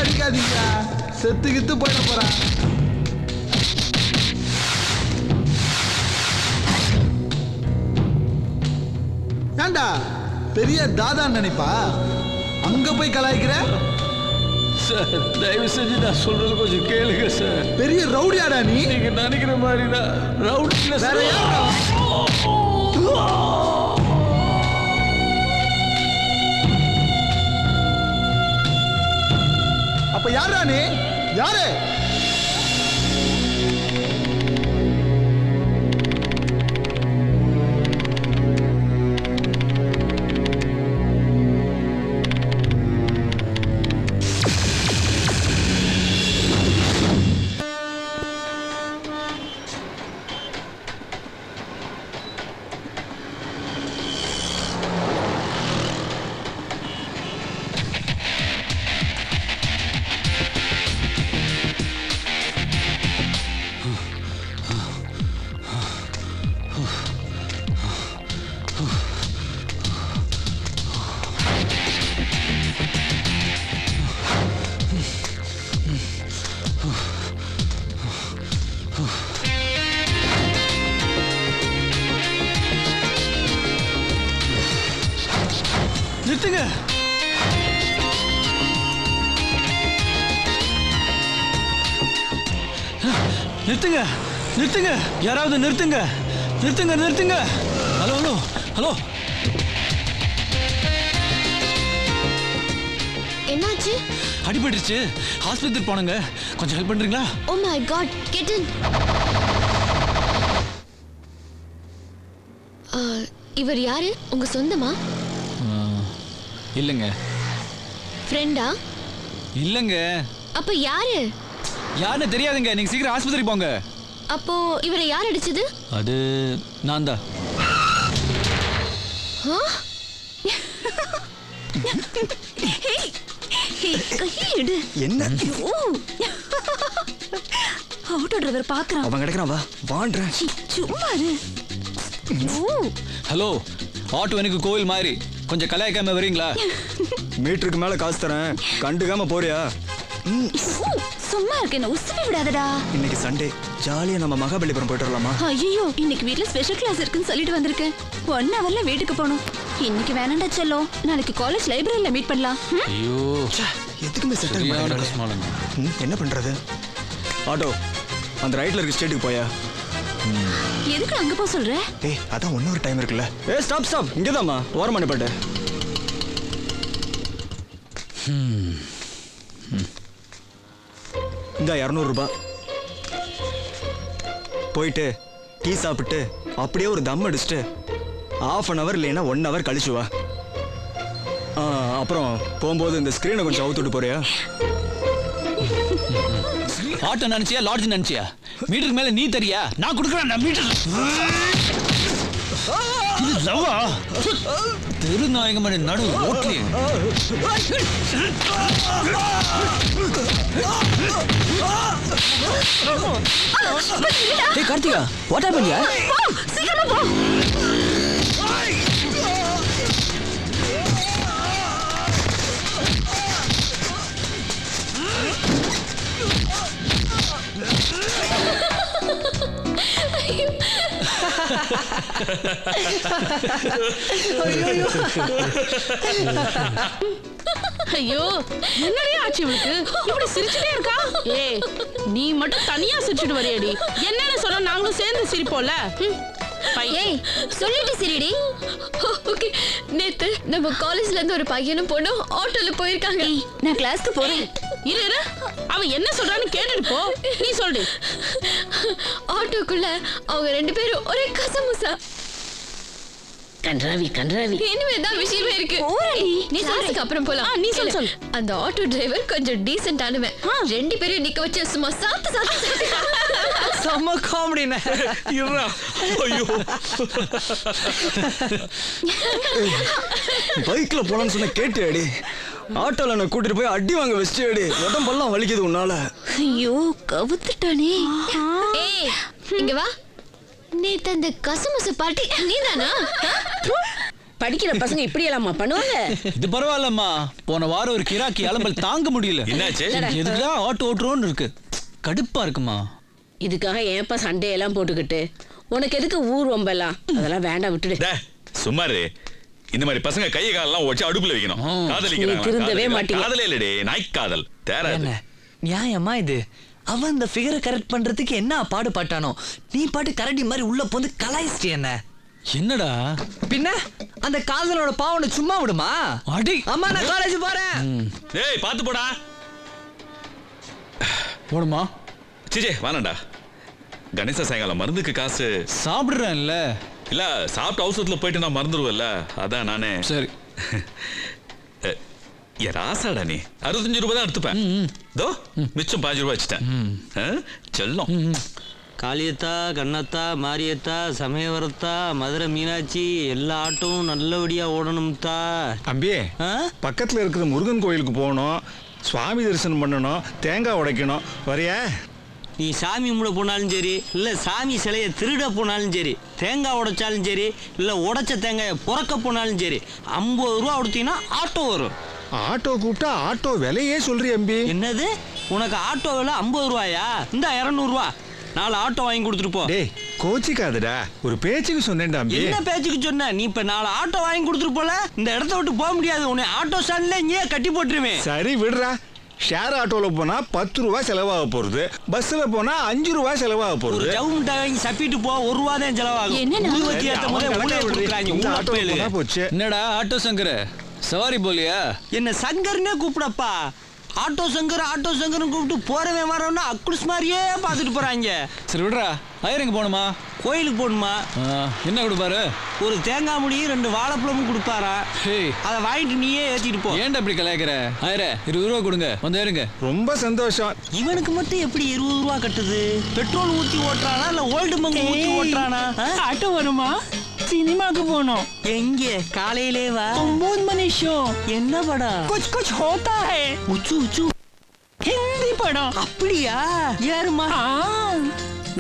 அடிக்காதீங்க, செத்துக்கிட்டு போயிட போறான். ஏண்டா பெரிய தாதா நினைப்பா அங்க போய் கலாய்க்கிற? சார் தயவு செஞ்சு நான் சொல்றது கொஞ்சம் கேளுங்க சார். பெரிய ரவுடியாடா நீ? நீங்க நினைக்கிற மாதிரி தான் ரவுடி இல்ல சார். அப்ப யாரா நீ? யாரு? நிறுத்துங்க. நிறுத்துங்க நிறுத்துங்க, யாராவது நிறுத்துங்க நிறுத்துங்க நிறுத்துங்க. Hello hello hello. என்னாச்சு? அடிபட்டுருச்சு, ஹாஸ்பிட்டல் போனங்க, கொஞ்சம் ஹெல்ப் பண்றீங்களா? Oh my God, get in. இவர் யாரு? உங்க சொந்தமா? இல்லங்க. ஃப்ரெண்டா? இல்லங்க. அப்ப யாரு? யாருன்னு தெரியாதுங்க, நீங்க சீக்கிரம் ஆஸ்பத்திரி போங்க. அப்போ இவரை யார் அடிச்சது? அது நான் தான். என்ன ஆட்டோ டிரைவர் பாக்குறான். அவன் கிடைக்கிறான், வா வான்றேன். சும்மா இரு. ஹலோ, ஆட்டோ எனக்கு கோவில் மாதிரி, கொஞ்சம் கலாய்க்காம வரீங்களா? மீட்டருக்கு மேல காசு தரேன், கண்டுக்காம போறியா? சும்மா இருக்கேன், உசுப்பி விடாதடா. இன்னைக்கு சண்டே, ஜாலியா நம்ம மகாபலிபுரம் போயிட்டு வரலாமா? ஐயோ, இன்னைக்கு வீட்ல ஸ்பெஷல் கிளாஸ் இருக்குன்னு சொல்லிட்டு வந்திருக்கேன். 1 ஹவர்ல வீட்டுக்கு போகணும். இன்னைக்கு வேணாண்டா செல்லம், நாளைக்கு காலேஜ் லைப்ரரியில மீட் பண்ணலாம். ஐயோ, எதுக்குமே செட்டில் பண்ண. என்ன பண்றது? ஆட்டோ, அந்த ரைட்ல இருக்க ஸ்டேட்டுக்கு போயா? எதுக்கு அங்க போக சொல்ற? ஏய், அதான் 1 ஹவர் டைம் இருக்குல்ல. ஏய், ஸ்டாப் ஸ்டாப், இங்கதாம்மா, ஓரமா நிப்பாட்டு. இந்த 200 ரூபாய் போயிட்டு டீ சாப்பிட்டு அப்படியே ஒரு தம் அடிச்சுட்டு 1/2 hour இல்லைன்னா 1 hour கழிச்சு வா. அப்புறம் போகும்போது இந்த ஸ்கிரீனை கொஞ்சம் அவுத்துட்டு போறியா? ஆட்டோ நினைச்சியா லாட்ஜ் நினைச்சியா? மீட்டருக்கு மேல நீ தெரியா? நான் கொடுக்குறேன் நான் மீட்டர். தெருநாயகமான நடு ஓட்லியே. Hey Karthika, what happened here? சீக்கிரமா போ. ஐயோ, என்னடி ஆச்சு இவளுக்கு? இப்படி சிரிச்சுட்டே இருக்கா? ஏய், நீ மட்டும் தனியா சிரிச்சுட்டு வரியாடி? என்னன்னு சொன்னா நாங்களும் சேர்ந்து சிரிப்போம்ல. ஏய், சொல்லிட்டு சிரிடி. ஓகே, நேத்து நம்ம காலேஜ்ல இருந்து ஒரு பையனும் பொண்ணும் ஆட்டோல போயிருக்காங்க. நான் கிளாஸ்க்கு போறேன். இரு இரு, அவ என்ன சொல்றான்னு கேட்டுட்டு போ. நீ சொல்லு. ஆட்டோக்குள்ள அவங்க 2 பேரும் ஒரே கசமுசா. கன்றாவி இனிமேதான் விஷயமே இருக்கு. நீ கிளாஸ்க்கு அப்புறம் போலாம். நீ சொல்லு. அந்த ஆட்டோ டிரைவர் கொஞ்சம் டீசென்ட்டானவன். 2 பேரும் நிக்க வச்சு சும்மா சாத்து செம்ம காமெடினே. இருடா. ஐயோ, பைக்ல போலான்னு சொன்ன கேட்டியாடி? ஆட்டோல நான் கூட்டிட்டு போய் அடி வாங்க வச்சியாடி. உடம்பெல்லாம் வலிக்குது உன்னால. ஐயோ, கவுத்துட்டானே. ஏய், இங்க வா. நேத்து அந்த கசமுசு பாட்டி நீதானா? படிக்கிற பசங்க இப்படி எல்லாமா பண்ணுவாங்க? இது பரவாயில்லம்மா. போன வாரம் ஒரு கிராக்கி அலம்பல் தாங்க முடியல. என்னாச்சு? எதுக்குதான் ஆட்டோ ஓட்டுறோன்னு இருக்கு. கடுப்பா இருக்குமா. இதுக்காக ஏன்ப்பா சண்டையெல்லாம் போட்டுக்கிட்டு? உனக்கு எதுக்கு ஊர் வம்பெல்லாம்? அதெல்லாம் வேண்டாம், விட்டுடு. சும்மாரு. இந்த மாதிரி பசங்க கையை காலெல்லாம் வச்சு அடுப்புல வைக்கணும். நீ திருந்தவே மாட்டீங்க. காதலே இல்லடே, நாய்க்காதல். தேராது. நியாயமா இது? அவன் இந்த ஃபிகரை கரெக்ட் பண்றதுக்கு என்ன பாடுபட்டானோ, நீ பாட்டு கரடி மாதிரி உள்ள போந்து கலாய்ச்சி என்ன? என்னடா பின்ன அந்த காதலோட பாவனை சும்மா விடுமா? அடி அம்மா நான் காலேஜ் போறேன். ஏய் பாத்து போடா. போடுமா. சிஜே வானண்டா. கணேச சாயங்காலம் மருந்துக்கு காசு சாப்பிடுறேன்ல. இல்ல சாப்பிட்டு அவசரத்துல போயிட்டு நான் மறந்துடுவேன்ல, அதான் நானே. சரி. ராசாடா நீ 65 ரூபாய் தான் எடுத்துப்பேன். தோ மிச்சம் 5 ரூபாய் வச்சுட்டேன். செல்லம். காளியத்தா, கண்ணத்தா, மாரியத்தா, சமயவரத்தா, மதுரை மீனாட்சி எல்லா ஆட்டோவும் நல்லபடியா ஓடணும்தா. அம்பி, பக்கத்துல இருக்கிற முருகன் கோயிலுக்கு போகணும், சுவாமி தரிசனம் பண்ணணும், தேங்காய் உடைக்கணும். வரியா? நீ சாமி கும்பிட போனாலும் சரி, இல்லை சாமி சிலையை திருட போனாலும் சரி, தேங்காய் உடைச்சாலும் சரி, இல்லை உடைச்ச தேங்காயை புறக்க போனாலும் சரி, 50 ரூபா கொடுத்தீங்கன்னா ஆட்டோ வரும். ஆட்டோ கூப்பிட்டா ஆட்டோ விலையே சொல்றீ அம்பி. என்னது? உனக்கு ஆட்டோ விலை 50 ரூபாயா? இந்த 200 ரூபா 4 ஆட்டோ வாங்கி கொடுத்துட்டு போ. டேய் கோச்சிக்காதடா, ஒரு பேச்சுக்கு சொன்னேன்டா அம்பி. என்ன பேச்சுக்கு சொன்ன? நீ இப்ப 4 ஆட்டோ வாங்கி கொடுத்துட்டு போல, இந்த இடத்த விட்டு போக முடியாது. உன்னை ஆட்டோ ஸ்டாண்ட்ல இங்கே கட்டி போட்டுருவேன். சரி விடுறா. ஷேர் ஆட்டோல போனா 10 ரூபாய் செலவாக போறது, பஸ்ல போனா 5 ரூபாய் செலவாக போறது. ஒரு ஜவு மிட்டாய் வாங்கி சப்பிட்டு போ, 1 ரூபா தான் செலவாகும். என்னடா ஆட்டோ சங்கர் சவாரி போலியா? என்ன சங்கர்னே கூப்பிடப்பா. ஆட்டோ சங்கர் ஆட்டோ சங்கர்னு கூப்பிட்டு போறவன் வரவனா அக்குஸ் மாதிரியே பார்த்துட்டு போறாங்க. சரி விடுறா. ஐயருக்கு போகணுமா? கோயிலுக்கு போகணுமா? என்ன கொடுப்பாரு? ஒரு தேங்காய் முடியும் 2 வாழைப்பழமும் கொடுப்பாரா. அதை வாங்கிட்டு நீயே ஏத்திட்டு போ. ஏன்டா இப்படி கலாய்க்கிற? ஆயிர 20 ரூபா கொடுங்க, வந்து ஏறுங்க. ரொம்ப சந்தோஷம். இவனுக்கு மட்டும் எப்படி 20 ரூபா கட்டுது? பெட்ரோல் ஊத்தி ஓட்டுறானா இல்ல ஓல்டு மங்கு ஊத்தி ஓட்டுறானா? ஆட்டோ வருமா? சினிமாக்கு போனோம். எங்க? காலையிலே வா. 9 மணி ஷோ. என்ன படம்? குச் குச் ஹோதா ஹை. உச்சு உச்சு ஹிந்தி படம். அப்படியா? ஏறுமா.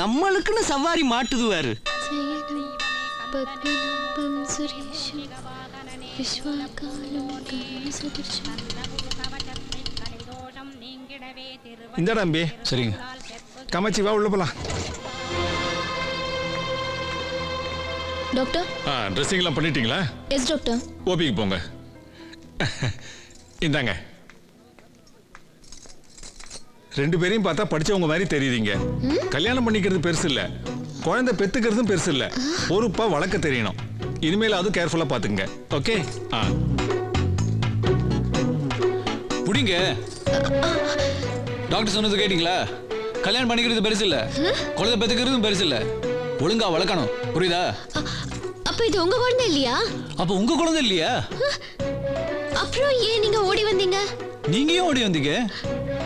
நம்மளுக்குன்னு சவாரி மாட்டுதுவாரு. இந்தடா அம்பி. சரிங்க. கமச்சி வா, உள்ள போலாம். டாக்டர், ட்ரெஸ்ஸிங்லாம் பண்ணிட்டீங்களா? Yes doctor. ஓபிக்கு போங்க. இந்தாங்க. 2 பேரையும் பார்த்தா படிச்சவங்க மாதிரி தெரியுறீங்க. கல்யாணம் பண்ணிக்கிறது பெருசு இல்ல, குழந்தை பெத்துக்கிறதும் பெருசு இல்ல. பொறுப்பா வளர்க்க தெரியணும். இனிமேல் அது கேர்ஃபுல்லா பாத்துங்க. ஓகே? புடிங்க. டாக்டர் சொன்னது கேட்டீங்களா? கல்யாணம் பண்ணிக்கிறது பெருசு இல்ல, குழந்தை பெத்துக்கிறதும் பெருசு இல்ல. ஒழுங்கா வளர்க்கணும், புரியுதா? அப்ப இது உங்க குழந்தை இல்லையா? அப்ப உங்க குழந்தை இல்லையா? அப்புறம் ஏன் நீங்க ஓடி வந்தீங்க? நீங்க ஏன் ஓடி வந்தீங்க?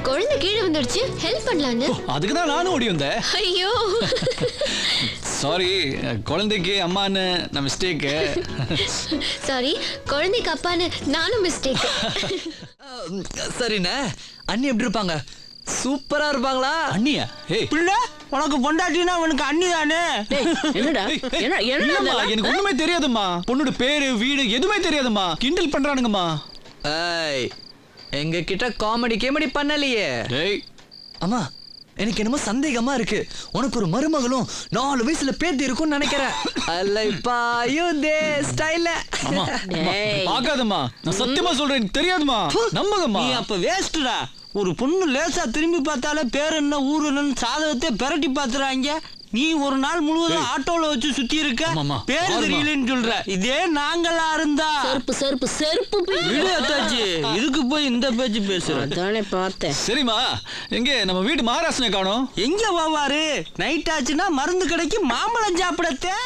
குழந்தை கீழே வந்துடுச்சு, ஹெல்ப் பண்ணலான்னு. அதுக்கு தான் நானும் ஓடி வந்தேன். ஐயோ சாரி, குழந்தைக்கு அம்மான்னு நான் மிஸ்டேக். சாரி, குழந்தைக்கு அப்பான்னு நானும் மிஸ்டேக். சரிண்ணே. அண்ணி எப்படி இருப்பாங்க? சூப்பரா இருப்பாங்களா? அண்ணியா? ஏய் பிள்ளை, உனக்கு பொண்டாட்டினா உனக்கு அண்ணி தானே. என்னடா? எனக்கு ஒண்ணுமே தெரியாதும்மா. பொண்ணோட பேரு வீடு எதுவுமே தெரியாதும்மா. கிண்டல் பண்றானுங்கம்மா. ஏய், எங்க கிட்ட காமெடி கேமெடி பண்ணலையே. டேய் அம்மா, எனக்கு என்னமோ சந்தேகமா இருக்கு. உனக்கு ஒரு மருமகளும் 4 வயசுல பேத்தி இருக்கும்னு நினைக்கிறேன். அல்லைப்பாயுதே ஸ்டைல்ல. அம்மா பாக்காதம்மா, நான் சத்தியமா சொல்றேன், எனக்கு தெரியாதுமா. நம்புங்கம்மா. நீ அப்ப வேஸ்ட்டுடா. ஒரு பொண்ணு லேசா திரும்பி பார்த்தாலே பேர் என்ன ஊர் என்னன்னு சாதகத்தை பெரட்டி பாத்துறாங்க. நீ ஒரு நாள் முழுவதும் ஆட்டோல வச்சு சுத்தி இருக்க, பேரு தெரியலன்னு சொல்ற. இதே நாங்களா இருந்தா செருப்பு விடு அத்தாச்சி. இதுக்கு போய் இந்த பேச்சு பேசுறேன். தானே பார்த்தேன். சரிம்மா, எங்க நம்ம வீட்டு மகாராஷ்டிரனை காணோம்? எங்க போவாரு? நைட் ஆச்சுன்னா மருந்து கடைக்கு மாம்பழம் சாப்பிடத்தே.